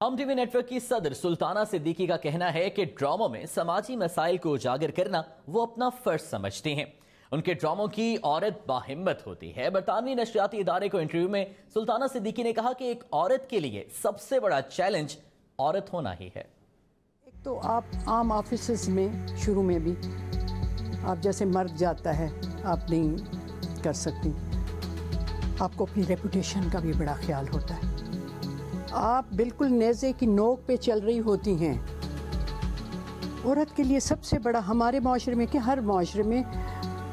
हम TV network की सदर सुल्ताना सिद्दीकी का कहना है कि ड्रामों में समाजी मसाइल को उजागर करना वो अपना फर्ज समझती हैं। उनके ड्रामों की औरत बाहिम्मत होती है। बरतानवी नशरियाती इदारे को इंटरव्यू में सुल्ताना सिद्दीकी ने कहा कि एक औरत के लिए सबसे बड़ा चैलेंज औरत होना ही है। एक तो आप आम ऑफिस में शुरू में भी आप जैसे मर्द जाता है आप नहीं कर सकती, आपको अपनी रेपुटेशन का भी बड़ा ख्याल होता है, आप बिल्कुल नेज़े की नोक पे चल रही होती हैं। औरत के लिए सबसे बड़ा हमारे माशरे में कि हर माशरे में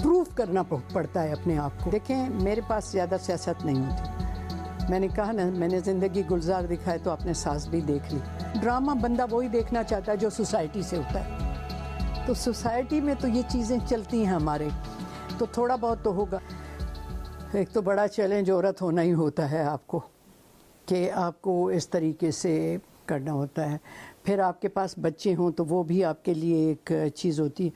प्रूफ करना पड़ता है अपने आप को। देखें, मेरे पास ज़्यादा सियासत नहीं होती, मैंने कहा ना, मैंने ज़िंदगी गुलजार दिखाए तो आपने सास भी देख ली। ड्रामा बंदा वही देखना चाहता है जो सोसाइटी से होता है, तो सोसाइटी में तो ये चीज़ें चलती हैं हमारे, तो थोड़ा बहुत तो होगा। एक तो बड़ा चैलेंज औरत होना ही होता है आपको, कि आपको इस तरीके से करना होता है। फिर आपके पास बच्चे हों तो वो भी आपके लिए एक चीज़ होती है।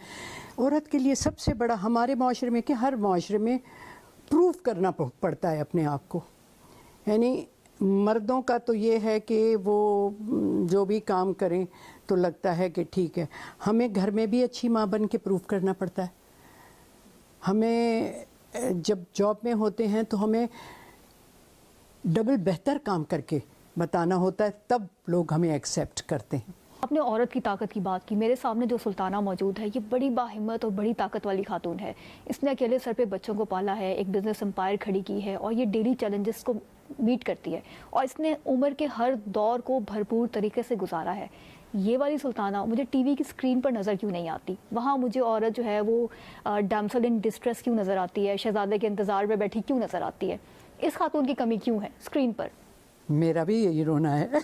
औरत के लिए सबसे बड़ा हमारे माशरे में कि हर माशरे में प्रूफ करना पड़ता है अपने आप को। यानी मर्दों का तो ये है कि वो जो भी काम करें तो लगता है कि ठीक है, हमें घर में भी अच्छी माँ बन के प्रूफ करना पड़ता है। हमें जब जॉब में होते हैं तो हमें डबल बेहतर काम करके बताना होता है, तब लोग हमें एक्सेप्ट करते हैं। आपने औरत की ताकत की बात की, मेरे सामने जो सुल्ताना मौजूद है ये बड़ी बाहिम्मत और बड़ी ताकत वाली खातून है। इसने अकेले सर पे बच्चों को पाला है, एक बिजनेस एम्पायर खड़ी की है और ये डेली चैलेंजेस को मीट करती है और इसने उम्र के हर दौर को भरपूर तरीके से गुजारा है। ये वाली सुल्ताना मुझे टीवी की स्क्रीन पर नज़र क्यों नहीं आती? वहाँ मुझे औरत जो है वो डैम्सल इन डिस्ट्रेस क्यों नज़र आती है, शहजादे के इंतज़ार में बैठी क्यों नज़र आती है? इस खातून की कमी क्यों है स्क्रीन पर? मेरा भी यही रोना है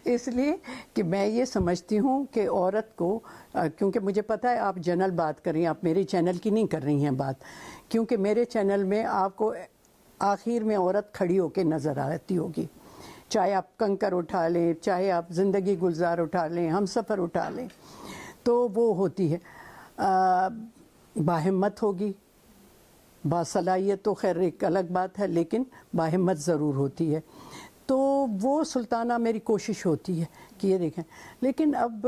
इसलिए कि मैं ये समझती हूँ कि औरत को, क्योंकि मुझे पता है आप जनरल बात कर रही हैं, आप मेरे चैनल की नहीं कर रही हैं बात, क्योंकि मेरे चैनल में आपको आखिर में औरत खड़ी होकर नज़र आती होगी। चाहे आप कंकर उठा लें, चाहे आप ज़िंदगी गुलजार उठा लें, हम सफ़र उठा लें, तो वो होती है। बाहिम्मत होगी, बासलाहियत तो खैर एक अलग बात है, लेकिन बाहिम्मत ज़रूर होती है। तो वो सुल्ताना मेरी कोशिश होती है कि ये देखें, लेकिन अब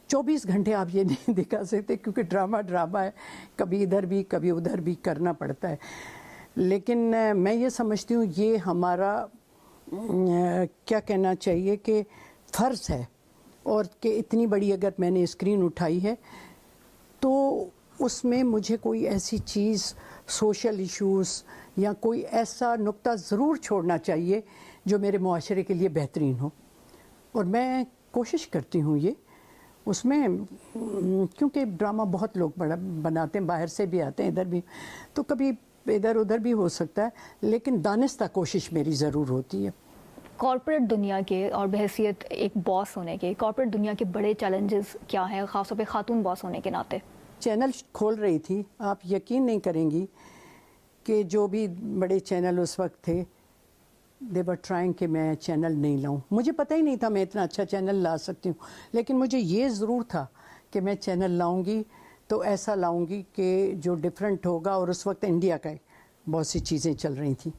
24 घंटे आप ये नहीं दिखा सकते क्योंकि ड्रामा है, कभी इधर भी कभी उधर भी करना पड़ता है। लेकिन मैं ये समझती हूँ ये हमारा क्या कहना चाहिए कि फ़र्ज़ है, और कि इतनी बड़ी अगर मैंने स्क्रीन उठाई है तो उसमें मुझे कोई ऐसी चीज़, सोशल इश्यूज़ या कोई ऐसा नुक्ता ज़रूर छोड़ना चाहिए जो मेरे मुआशरे के लिए बेहतरीन हो, और मैं कोशिश करती हूँ ये उसमें, क्योंकि ड्रामा बहुत लोग बड़ा बनाते हैं, बाहर से भी आते हैं, इधर भी, तो कभी इधर उधर भी हो सकता है, लेकिन दानिस्ता कोशिश मेरी ज़रूर होती है। कॉर्पोरेट दुनिया के और बहैसियत एक बॉस होने के, कॉर्पोरेट दुनिया के बड़े चैलेंजेस क्या हैं, ख़ासतौर पे खातून बॉस होने के नाते? चैनल खोल रही थी, आप यकीन नहीं करेंगी कि जो भी बड़े चैनल उस वक्त थे, दे वर ट्राइंग कि मैं चैनल नहीं लाऊं। मुझे पता ही नहीं था मैं इतना अच्छा चैनल ला सकती हूँ, लेकिन मुझे ये ज़रूर था कि मैं चैनल लाऊंगी तो ऐसा लाऊंगी कि जो डिफरेंट होगा, और उस वक्त इंडिया का बहुत सी चीज़ें चल रही थी,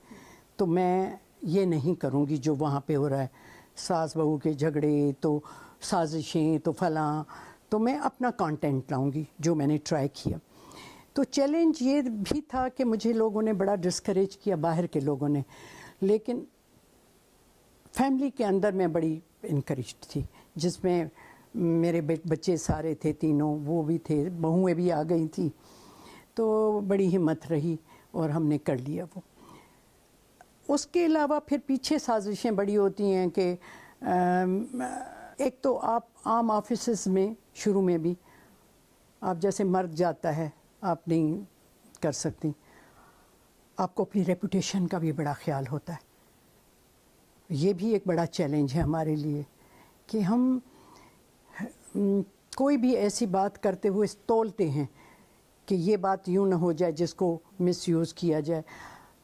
तो मैं ये नहीं करूँगी जो वहाँ पे हो रहा है, सास बहू के झगड़े, तो साजिशें, तो फलां, तो मैं अपना कंटेंट लाऊंगी जो मैंने ट्राई किया। तो चैलेंज ये भी था कि मुझे लोगों ने बड़ा डिस्करेज किया, बाहर के लोगों ने, लेकिन फैमिली के अंदर मैं बड़ी इनकरेज्ड थी, जिसमें मेरे बच्चे सारे थे, तीनों, वो भी थे, बहुएं भी आ गई थी, तो बड़ी हिम्मत रही और हमने कर लिया वो। उसके अलावा फिर पीछे साजिशें बड़ी होती हैं कि एक तो आप आम ऑफिस में शुरू में भी आप जैसे मर्द जाता है आप नहीं कर सकती, आपको अपनी रेपुटेशन का भी बड़ा ख्याल होता है। ये भी एक बड़ा चैलेंज है हमारे लिए कि हम कोई भी ऐसी बात करते हुए तोलते हैं कि ये बात यूँ ना हो जाए जिसको मिसयूज़ किया जाए।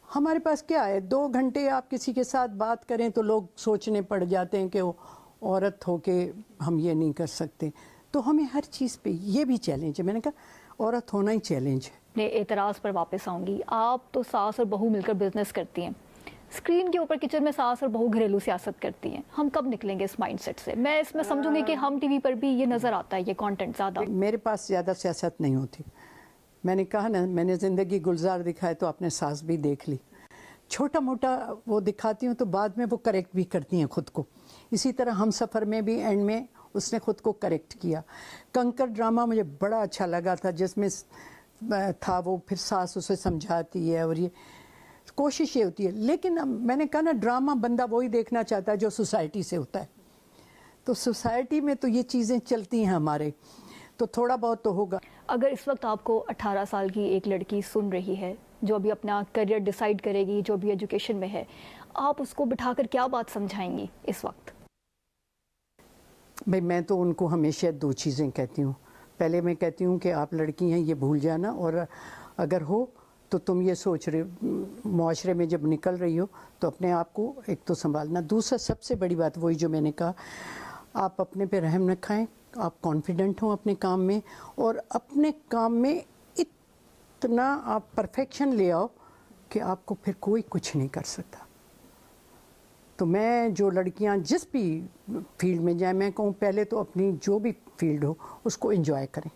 हमारे पास क्या है, 2 घंटे आप किसी के साथ बात करें तो लोग सोचने पड़ जाते हैं कि वो औरत हो के हम ये नहीं कर सकते, तो हमें हर चीज़ पे ये भी चैलेंज है। मैंने कहा औरत होना ही चैलेंज है। अपने एतराज़ पर वापस आऊँगी, आप तो सास और बहू मिलकर बिजनेस करती हैं, स्क्रीन के ऊपर किचन में सास और बहू घरेलू सियासत करती हैं, हम कब निकलेंगे इस माइंडसेट से? मैं इसमें समझूंगी कि हम टीवी पर भी ये नज़र आता है, ये कंटेंट ज़्यादा। मेरे पास ज़्यादा सियासत नहीं होती। मैंने कहा ना, मैंने ज़िंदगी गुलजार दिखाए तो आपने सास भी देख ली। छोटा मोटा वो दिखाती हूँ तो बाद में वो करेक्ट भी करती हैं खुद को। इसी तरह हम सफ़र में भी एंड में उसने खुद को करेक्ट किया। कंकर ड्रामा मुझे बड़ा अच्छा लगा था, जिसमें था वो फिर सास उसे समझाती है और ये कोशिश ये होती है। लेकिन मैंने कहा ना, ड्रामा बंदा वही देखना चाहता है जो सोसाइटी से होता है। तो सोसाइटी में तो ये चीज़ें चलती हैं हमारे, तो थोड़ा बहुत तो होगा। अगर इस वक्त आपको 18 साल की एक लड़की सुन रही है जो अभी अपना करियर डिसाइड करेगी, जो भी एजुकेशन में है, आप उसको बिठाकर क्या बात समझाएंगी इस वक्त? भाई मैं तो उनको हमेशा दो चीज़ें कहती हूँ। पहले मैं कहती हूँ कि आप लड़की हैं, ये भूल जाना, और अगर हो तो तुम ये सोच रहे, माशरे में जब निकल रही हो तो अपने आप को एक तो संभालना। दूसरा सबसे बड़ी बात वही जो मैंने कहा, आप अपने पे रहम न खाएं, आप कॉन्फिडेंट हो अपने काम में, और अपने काम में इतना आप परफेक्शन ले आओ कि आपको फिर कोई कुछ नहीं कर सकता। तो मैं जो लड़कियां जिस भी फील्ड में जाएं, मैं कहूँ पहले तो अपनी जो भी फील्ड हो उसको एंजॉय करें।